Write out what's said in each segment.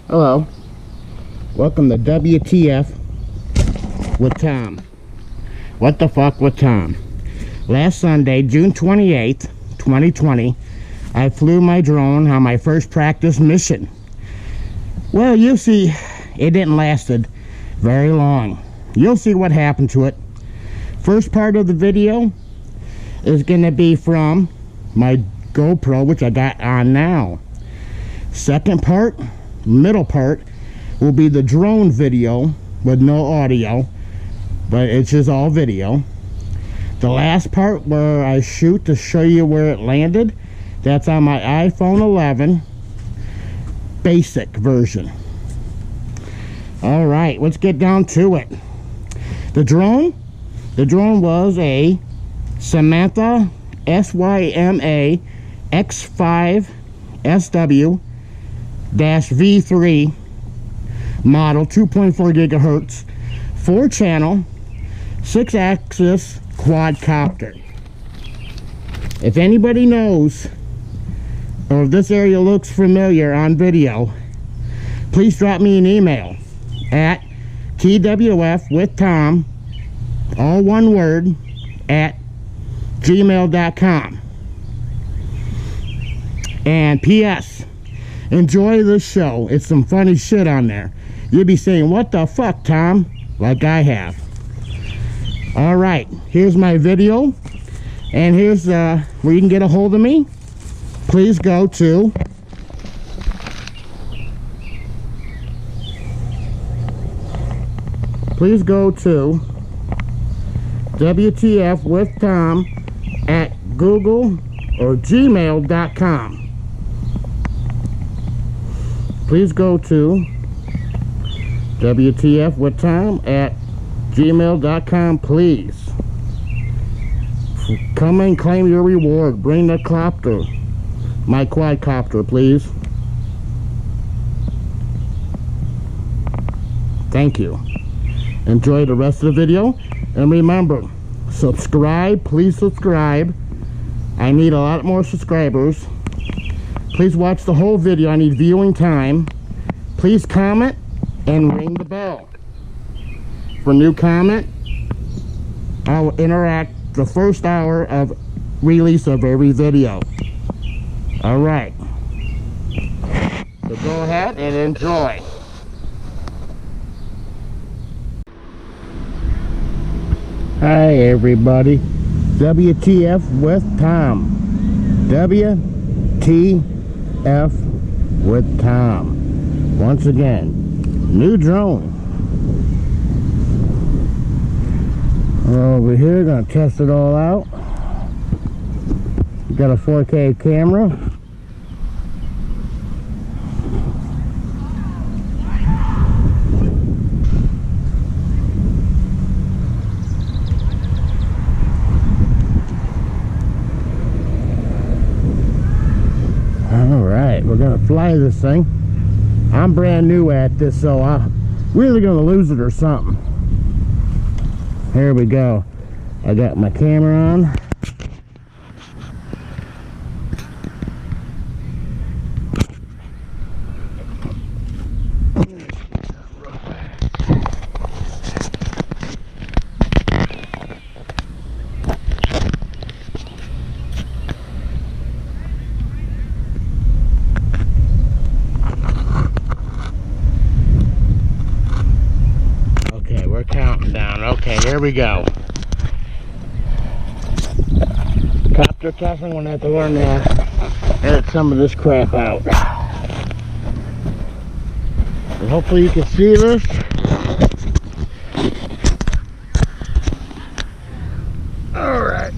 Hello, welcome to WTF with Tom. What the fuck with Tom? Last Sunday, June 28th, 2020, I flew my drone on my first practice mission. Well, you see, it didn't lasted very long. You'll see what happened to it. First part of the video is going to be from my GoPro, which I got on now. Second part, middle part, will be the drone video with no audio, but it's just all video. The last part where I shoot to show you where it landed, that's on my iPhone 11 basic version. All right, let's get down to it. The drone was a Samantha SYMA X5 SW-V3 model, 2.4 gigahertz, 4-channel, 6-axis quadcopter. If anybody knows, or if this area looks familiar on video, please drop me an email at wtfwithtom, all one word, at gmail.com. And P.S. enjoy this show. It's some funny shit on there. You'll be saying, what the fuck, Tom? Like I have. Alright, here's my video. And here's where you can get a hold of me. Please go to WTFwithtom at Google or gmail.com. Please go to WTFwithtom at gmail.com, please. Come and claim your reward. Bring the copter, my quadcopter, please. Thank you. Enjoy the rest of the video. And remember, subscribe. Please subscribe. I need a lot more subscribers. Please watch the whole video. I need viewing time. Please comment and ring the bell. For new comment, I'll interact the first hour of release of every video. Alright. So go ahead and enjoy. Hi everybody. WTF with Tom. WTF with Tom. Once again, new drone. Over here, gonna test it all out. Got a 4K camera. Alright, we're gonna fly this thing. I'm brand new at this, so I'm really gonna lose it or something. Here we go. I got my camera on. Okay, we're counting down. Okay, here we go. Copter testing, I'm gonna have to learn to edit some of this crap out. And hopefully you can see this. Alright.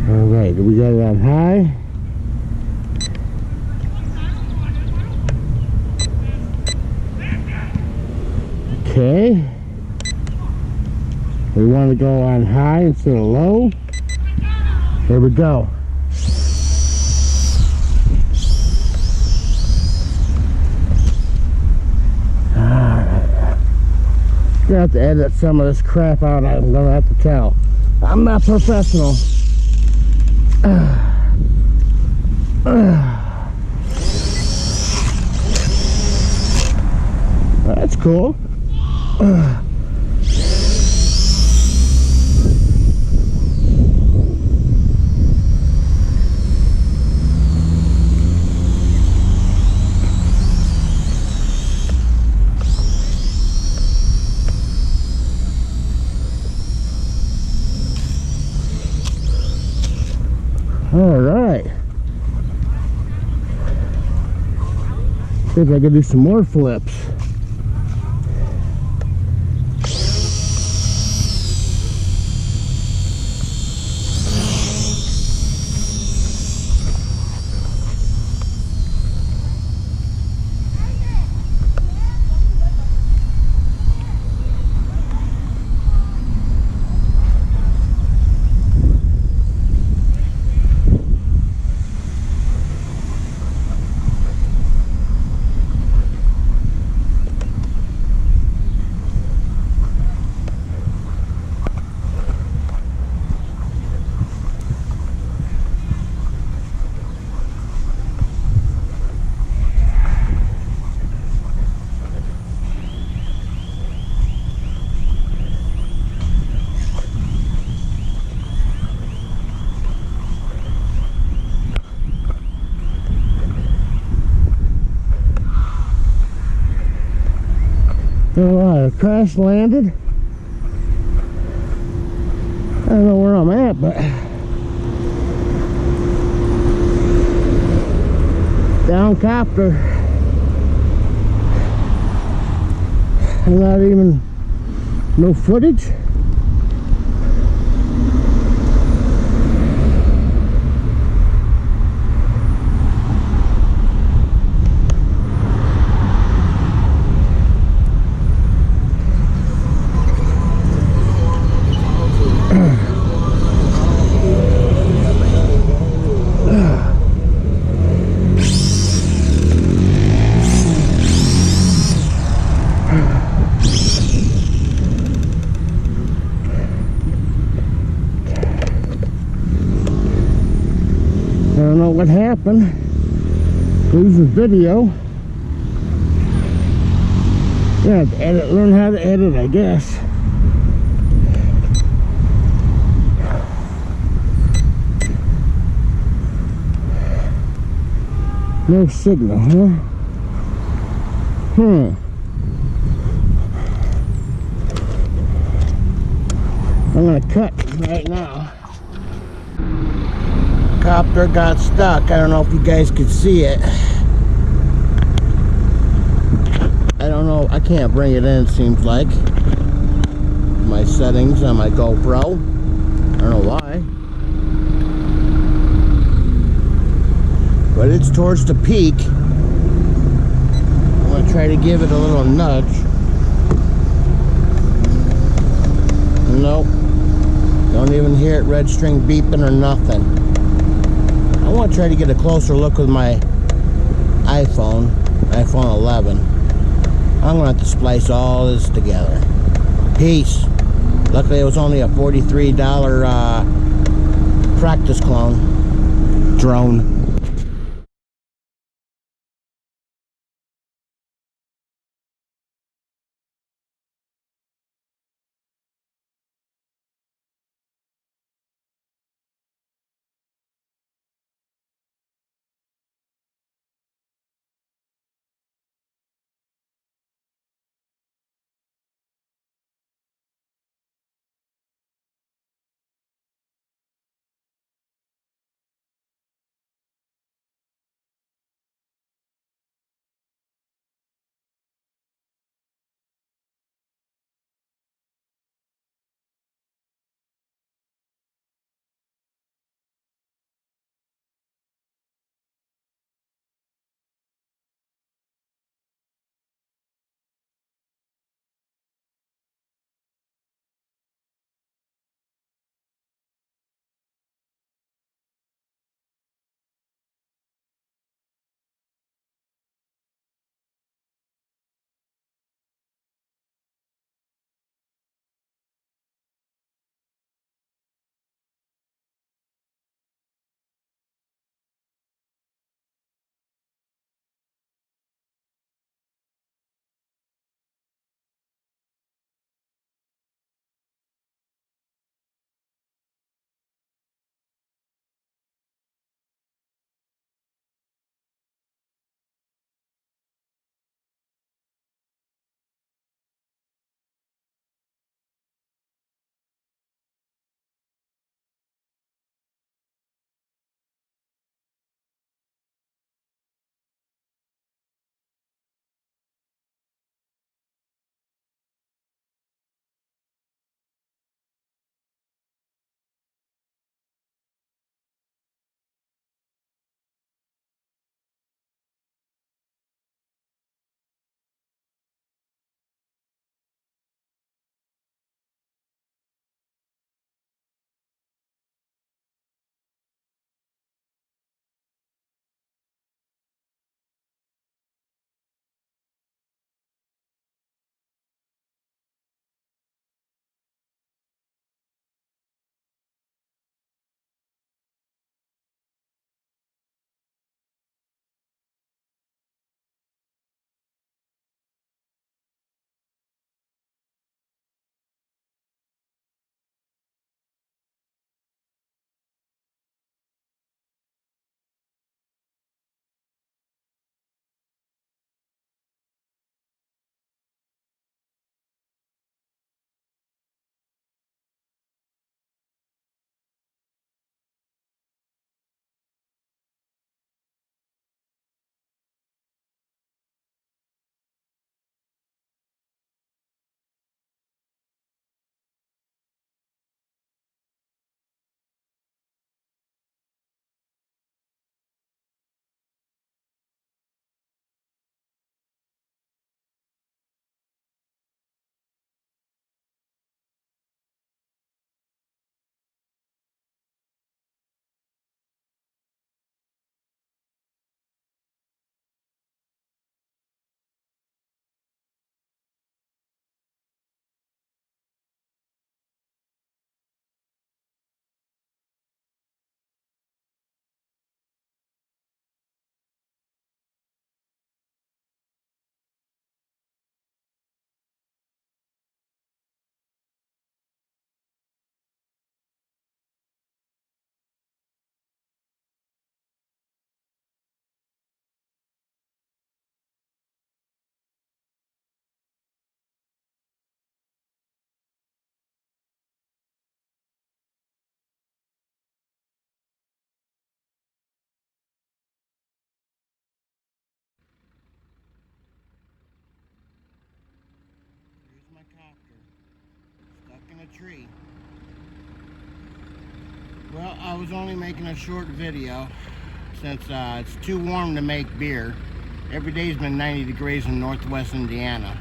Alright, do we got it on high? Okay. We want to go on high instead of low. Here we go. Alright. Gonna have to edit some of this crap out. I'm gonna have to tell. I'm not professional. cool. All right. See if I can do some more flips. Oh, I crash landed. I don't know where I'm at, but down copter. Not even no footage. I don't know what happened. Losing video. Yeah, learn how to edit, I guess. No signal, huh? I'm gonna cut right now. Copter got stuck. I don't know if you guys could see it. I don't know. I can't bring it in, it seems like. My settings on my GoPro. I don't know why. But it's towards the peak. I'm going to try to give it a little nudge. Nope. Don't even hear it registering beeping or nothing. I want to try to get a closer look with my iPhone 11. I'm going to have to splice all this together. Peace. Luckily it was only a $43 practice drone. in a tree. Well, I was only making a short video since it's too warm to make beer. Every day's been 90 degrees in northwest Indiana.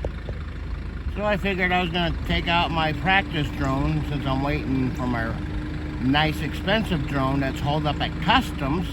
So I figured I was going to take out my practice drone since I'm waiting for my nice expensive drone that's hauled up at customs